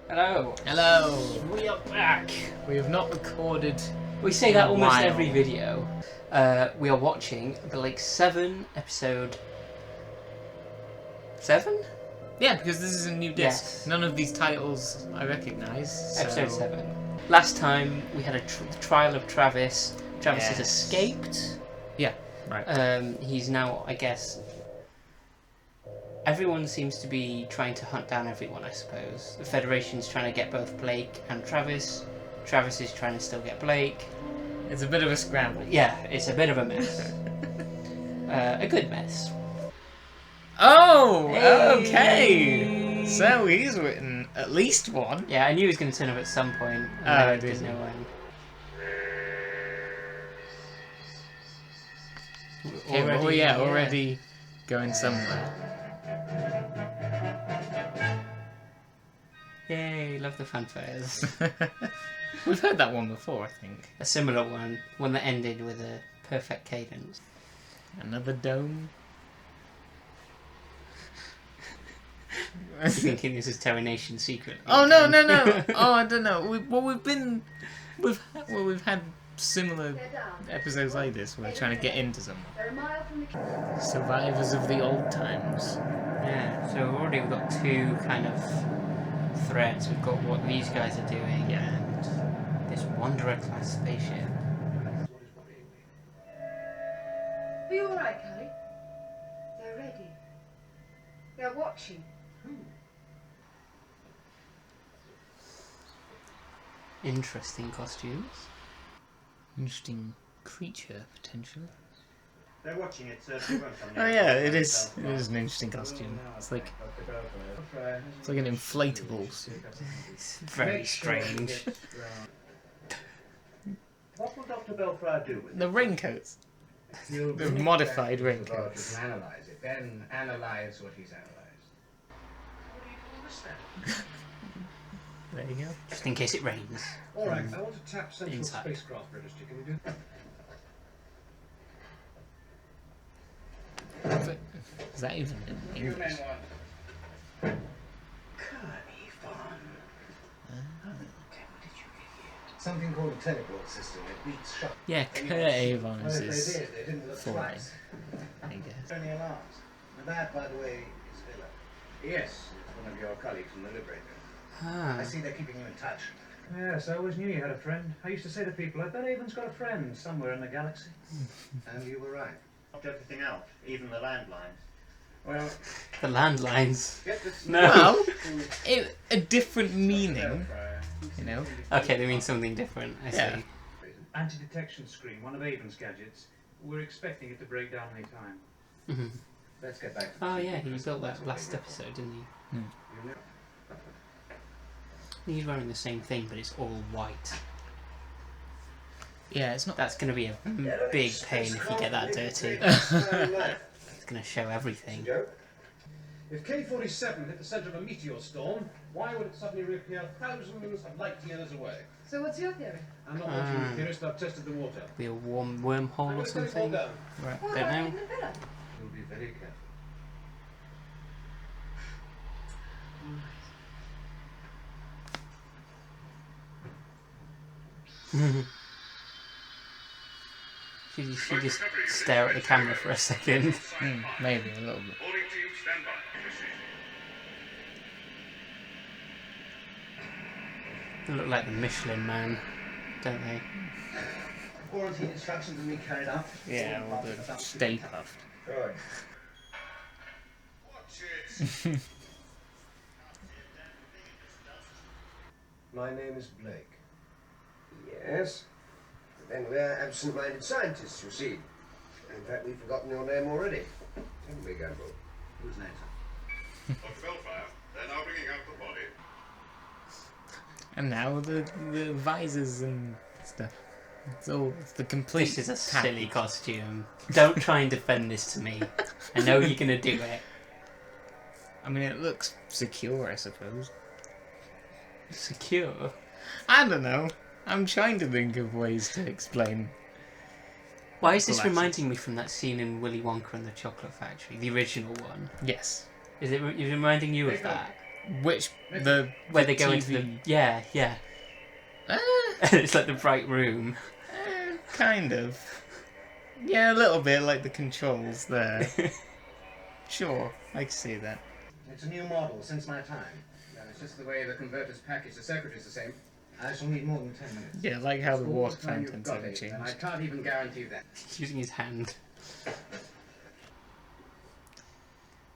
Hello. Hello. We are back. We have not recorded. We say that almost while. every video. We are watching the Lake 7 episode 7? Yeah, because this is a new disc. Yes. None of these titles I recognise. So... Episode 7. Last time we had a trial of Travis. Travis has escaped. Yeah, right. He's now, I guess... Everyone seems to be trying to hunt down everyone, I suppose. The Federation's trying to get both Blake and Travis. Travis is trying to still get Blake. It's a bit of a scramble. Yeah, it's a bit of a mess. A good mess. Oh, Hey. okay. So he's written at least one. Yeah, I knew he was going to turn up at some point. And I didn't know when. Already going somewhere. Yay, love the fanfares. We've heard that one before, I think. A similar one that ended with a perfect cadence. Another dome. I'm thinking this is Terry Nation secret. Oh no! Oh, I don't know. We've had similar episodes like this where we're trying to get into someone. Survivors of the old times. Yeah, so already we've got two kind of threads. We've got what these guys are doing and this Wanderer class spaceship. Are you alright, Callie? They're ready. They're watching. Interesting costumes. Interesting creature, potentially. They're watching it, so they won't come Oh yeah, it is. It is an interesting costume. It's like an inflatable suit. It's very strange. What will Dr. Belfry do with it? The raincoats. The modified raincoats. Analyze it, then analyze what he's analyzed. What do you call this then? There you go. Just in case it rains. Alright, I want to tap Central Inside. Spacecraft Registry. Can you do that? Is that even in You men English? want. Something called a teleport system. It beats shock. Yeah, Kurt Avon's Well, if is they did, they didn't look fine, twice. I guess. Only alarms. And that, by the way, is Villa. Yes, it's one of your colleagues from the Liberator. Ah. I see they're keeping you in touch. Yes, I always knew you had a friend. I used to say to people, I bet Avon's got a friend somewhere in the galaxy. And you were right. Knocked everything out, even the landlines. Well, The landlines. get this. No. Well, a different meaning, you know. Okay, they mean something different. I see. Yeah. Anti-detection screen, one of Avon's gadgets. We're expecting it to break down any time. Mhm. Let's get back to Oh the yeah, secret. he built that last episode, didn't he? You know- He's wearing the same thing, but it's all white. Yeah, it's not. That's going to be a big pain if you get that dirty. It's going to show everything. If K-47 hit the center of a meteor storm, why would it suddenly reappear thousands of light years away? So what's your theory? I'm not watching the theorist, I've tested the water. Be a warm wormhole or something. Down. Right, What don't about know. in the villa? You'll be very careful. Should you just stare at the camera for a second? Maybe a little bit. They look like the Michelin Man, don't they? Quarantine instructions and me carried out. Yeah, all the Stay Puffed. Good. My name is Blake. Yes? Then we're absent-minded scientists, you see. In fact, we've forgotten your name already. Haven't we, Gamble? Whose name, sir? Dr. Belfire, they're now bringing out the body. And now the visors and stuff. It's the complete. This is a package. silly costume. Don't try and defend this to me. I know you're going to do it. I mean, it looks secure, I suppose. Secure? I don't know. I'm trying to think of ways to explain. Why is this Relaxing. reminding me from that scene in Willy Wonka and the Chocolate Factory, the original one? Yes. Is it reminding you of that? Which the Where the they go into the... TV Yeah. It's like the bright room. kind of. Yeah, a little bit like the controls there. Sure, I can see that. It's a new model since my time. And it's just the way the converters package the circuitry's the same. I shall need more than 10 minutes. Yeah, like how the All water time you've fountains got haven't it, changed. and I can't even guarantee that. He's using his hand.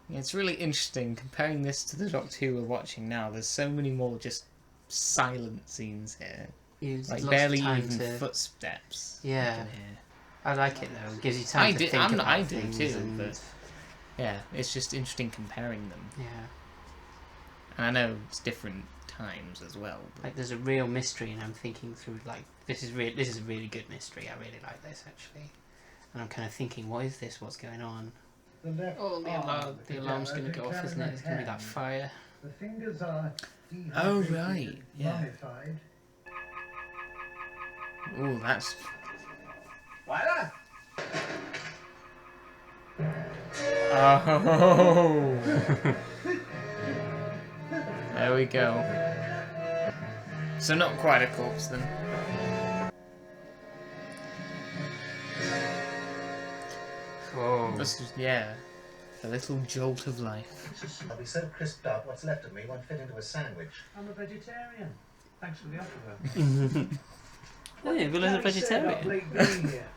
Yeah, it's really interesting comparing this to the Doctor Who we're watching now. There's so many more just silent scenes here. There's Like lots of barely time even to... footsteps. Yeah. you can hear. I like it though. It gives you time to think about I do things too, and... but yeah, it's just interesting comparing them. Yeah. And I know it's different times as well. But Like there's a real mystery, and I'm thinking through like this is a really good mystery. I really like this actually, and I'm kind of thinking, what is this? What's going on? Oh, the alarm's going to go off, isn't it? It's going to be that fire. The fingers are oh right, yeah. mummified. Oh, that's Wyler? oh. There we go. So not quite a corpse then. Oh. This is, yeah, a little jolt of life. I'll be so crisped up, what's left of me won't fit into a sandwich. I'm a vegetarian. Thanks for the offer, though. Hey, Will is a vegetarian. Blake being here.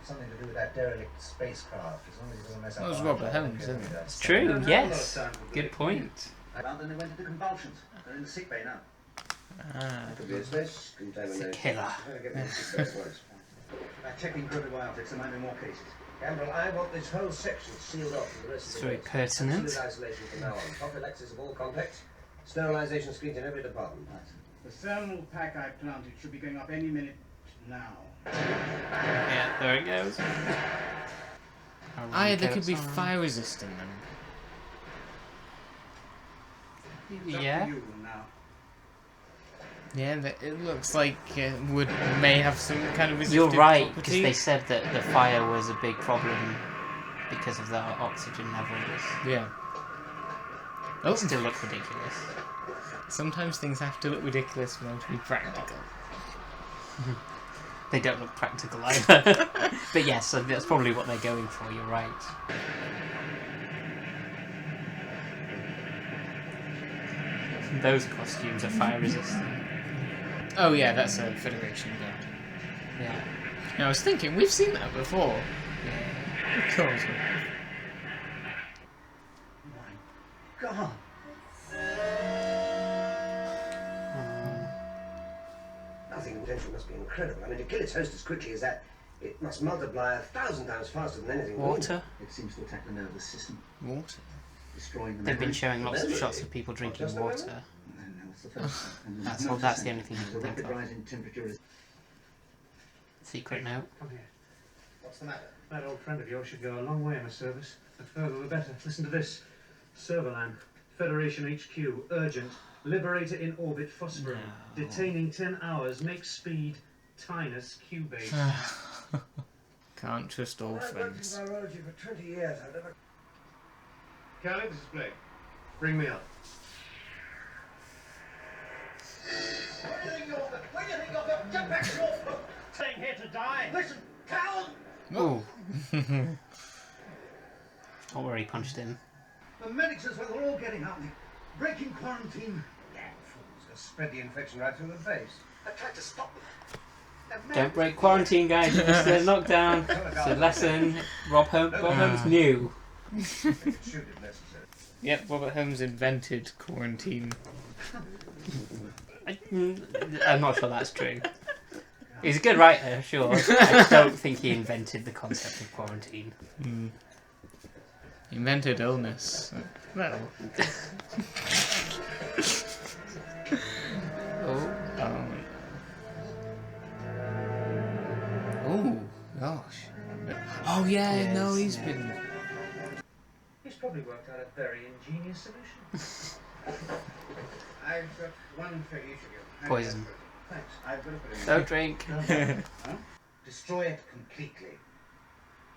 Something to do with that derelict spacecraft. As long as he doesn't mess up. That was our Robert job, Holmes, he'll isn't get it? us. It's true. Yes. Good point. Well, then they went into convulsions. They're in the sick bay now. Ah. Could be a space contamination. It's a killer. I'm gonna get me sick bay at once. Checking probiotics, there might be more cases. Campbell, I want this whole section sealed off from the rest It's of the very base. pertinent. Absolute isolation from now on. Prophylaxis of all contacts. Sterilisation screens in every department. The thermal pack I planted should be going up any minute now. Yeah, there it goes. Ah, they could be fire resistant then. It's up to Yeah. you now. Yeah, it looks like it may have some kind of resistant You're right, because property. they said that the fire was a big problem because of the oxygen levels. Yeah. Oh, It still look ridiculous. sometimes things have to look ridiculous for them to be practical. They don't look practical either. But yes, so that's probably what they're going for, you're right. Those costumes are fire resistant. Oh yeah, that's a Federation guard. Yeah. Now, I was thinking, we've seen that before. Yeah. Of course. God! Nothing potential must be incredible. I mean, to kill its host as quickly as that, it must multiply 1,000 times faster than anything. Water. It seems to attack the nervous system, Water. destroying the They've been memory. showing lots of shots of people drinking Just the water. And that was the first. And That's the all- that's the nervous only thing you center. can There's a think rapid of. rise in temperature is Secret note. Come here. What's the matter? That old friend of yours should go a long way in the service. The further the better. Listen to this. Serverland. Federation HQ. Urgent. Liberator in orbit phosphorine. No. Detaining 10 hours. Make speed. Tinus Cubase. Can't trust all I've worked in friends. virology for 20 years. I've never... Callie, this is Blake. Bring me up. Where do you think you're going? Get back to your boat! Staying here to die. Listen, coward! Oh. Don't worry, punched him. The medics as well are all getting out. Breaking quarantine. Damn fools. They'll spread the infection right through the base. I tried to stop them. Don't break quarantine, guys. You're just knocked down. It's a lesson. Rob Holmes knew. Shoot if necessary. Yep, Robert Holmes invented quarantine. I'm not sure that's true. He's a good writer, sure. I don't think he invented the concept of quarantine. He invented illness. Well. Oh. Oh, gosh. Oh yeah, no, he's been... He's probably worked out a very ingenious solution. I've got one for each of you. Poison. Thanks. I've got to put it in. Don't drink. Destroy it completely.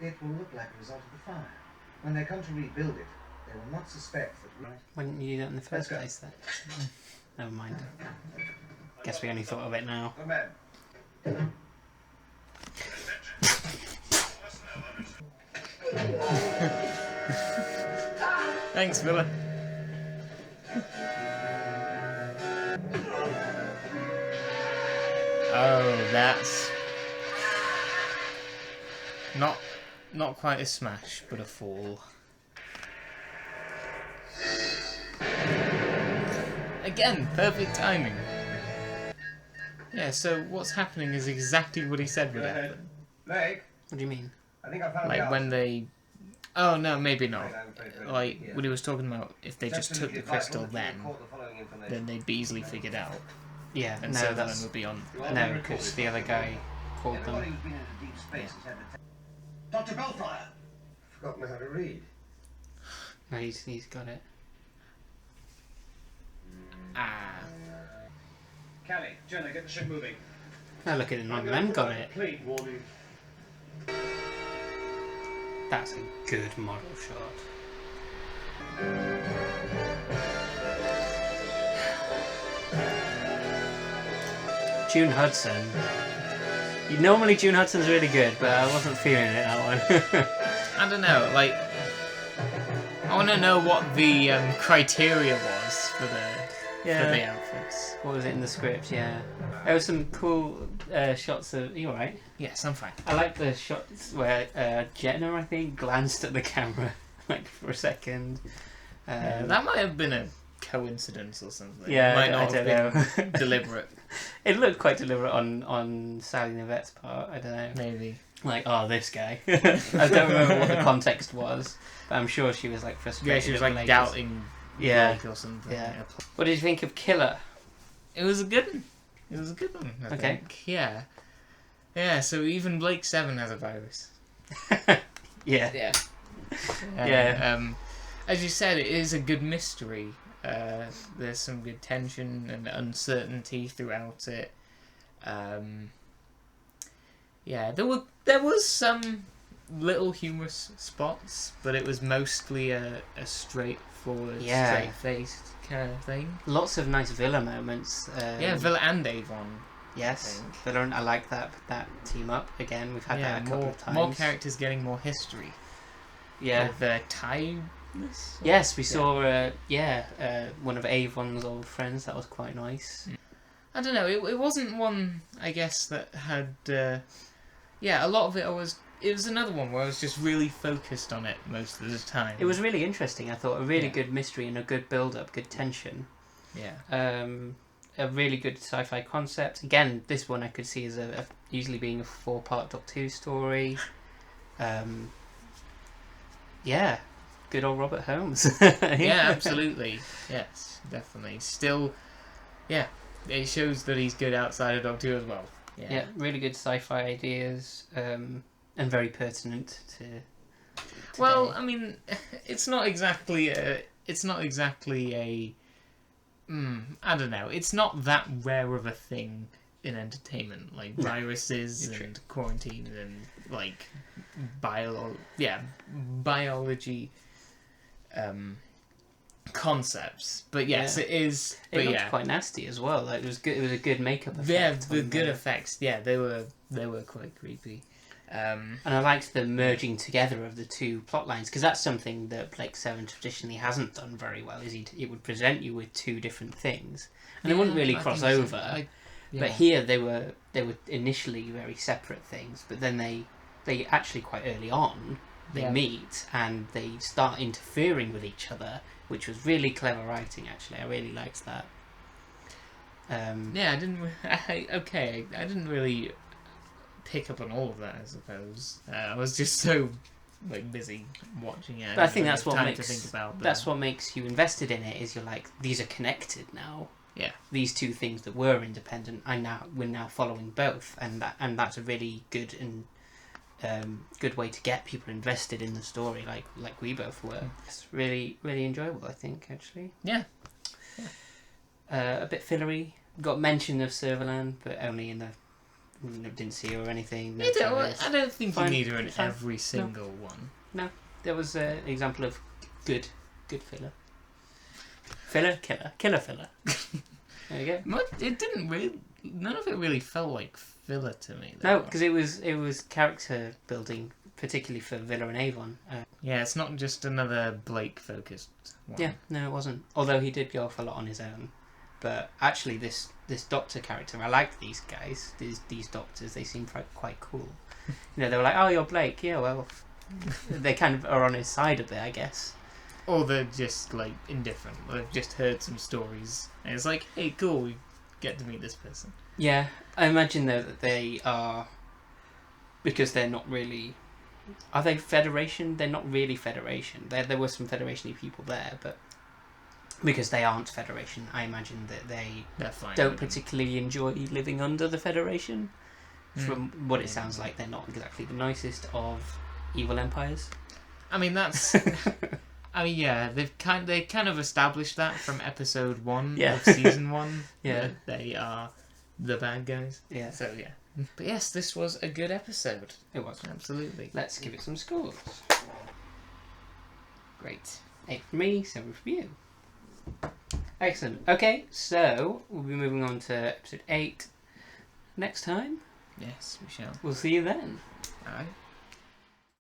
It will look like a result of the fire. When they come to rebuild it, They will not suspect that. Right. Why didn't you do that in the first go. place then? Never mind. Guess we only thought of it now. Good man. Thanks, Villa. Oh, that's not quite a smash, but a fall. Again, perfect timing. Yeah, so what's happening is exactly what he said would happen. Blake, What do you mean? I think I found Like the when answer. they... Oh, no, maybe not. Right, I'm afraid we're Like, here. when he was talking about if they It's just took the absolutely crystal vital that you then, record the following information. then they'd be easily figured out. Yeah, And no, Sutherland that's... would be on... No, because the other guy called Everybody them. who's been into deep space has had the Dr. Bellfire! Forgotten how to read. No, he's got it. Ah. Callie, Jenna, get the ship moving. No, look at it, none of them got it. Plane warning. That's a good model shot. June Hudson. Normally June Hudson's really good, but I wasn't feeling it, that one. I don't know, like... I want to know what the criteria was for the outfits. What was it in the script? Yeah. There was some cool shots of... Are you alright? Yes, I'm fine. I like the shots where Jenna, I think, glanced at the camera like for a second. That might have been a coincidence or something. Yeah, it might I not don't have been know. deliberate. It looked quite deliberate on Sally Nivette's part. I don't know. Maybe. Like, oh, this guy. I don't remember what the context was, but I'm sure she was like frustrated. Yeah, she was at like Blake. doubting Yeah. Blake or something. Yeah. What did you think of Killer? It was a good one. It was a good one, I Okay. think. Yeah. Yeah, so even Blake 7 has a virus. Yeah. Yeah. Yeah. As you said, it is a good mystery. There's some good tension and uncertainty throughout it. Yeah, there was some little humorous spots, but it was mostly a straightforward, Yeah. straight-faced kind of thing. Lots of nice Villa moments. Yeah, Villa and Avon. Yes, think. Villa and I like that team up again. We've had that a couple of times. more characters getting more history. Yeah. With Timeless. Yes, we saw. One of Avon's old friends. That was quite nice. I don't know. It wasn't one, I guess, that had. A lot of it It was another one where I was just really focused on it most of the time. It was really interesting. I thought a really Yeah. good mystery and a good build-up, good tension. Yeah. A really good sci-fi concept. Again, this one I could see as usually being a 4-part Doctor Who story. Yeah, good old Robert Holmes. Yeah, absolutely. Yes, definitely. Still, yeah, it shows that he's good outside of Doctor Who as well. Yeah, really good sci-fi ideas, and very pertinent to. Well, today. I mean, it's not exactly a. I don't know. It's not that rare of a thing in entertainment, like No, viruses you're and quarantine and like biology concepts. But yes, Yeah. it is. It But looked yeah, quite nasty as well. Like, it was good. It was a good makeup effect. yeah, the on good effects. Yeah, they were quite creepy. And I liked the merging together of the two plot lines, because that's something that Blake 7 traditionally hasn't done very well. Is it would present you with two different things, and they wouldn't really I cross think so. over. Yeah. But here they were initially very separate things, but then they actually quite early on they Yeah. meet and they start interfering with each other, which was really clever writing. Actually, I really liked that. Yeah, I didn't. I didn't really pick up on all of that. I suppose I was just so busy watching it. But I think didn't that's have what time makes to think about that's what makes you invested in it. Is you're like, these are connected now. Yeah. These two things that were independent, we're now following both, and that's a really good and good way to get people invested in the story, like we both were. It's really really enjoyable, I think, actually. Yeah. A bit fillery. Got mention of Sutherland, but only in the didn't see her or anything. No trailers. I don't think Fine, you need her in fine. every single one. There was an example of good Good filler. Filler, killer filler. There you go. It didn't really. None of it really felt like filler to me. Though. No, because it was character building, particularly for Villa and Avon. Yeah, it's not just another Blake focused one. Yeah, no, it wasn't. Although he did go off a lot on his own. But actually, this Doctor character, I like these guys. These doctors, they seem quite cool. They were like, "Oh, you're Blake." Yeah, well, they kind of are on his side a bit, I guess. Or they're just like indifferent. They've just heard some stories, and it's like, "Hey, cool, we get to meet this person." Yeah, I imagine though that they are, because they're not really. Are they Federation? They're not really Federation. There were some Federation-y people there, but because they aren't Federation, I imagine that they don't particularly enjoy living under the Federation. From what it sounds like, they're not exactly the nicest of evil empires. I mean, that's. I mean, yeah, they kind of established that from episode 1 of season 1. Yeah, that they are the bad guys. Yeah. So yeah. But yes, this was a good episode. It was. Absolutely. Let's give it some scores. Great. 8 from me, 7 from you. Excellent. Okay, so we'll be moving on to episode 8 next time. Yes, we shall. We'll see you then. Alright.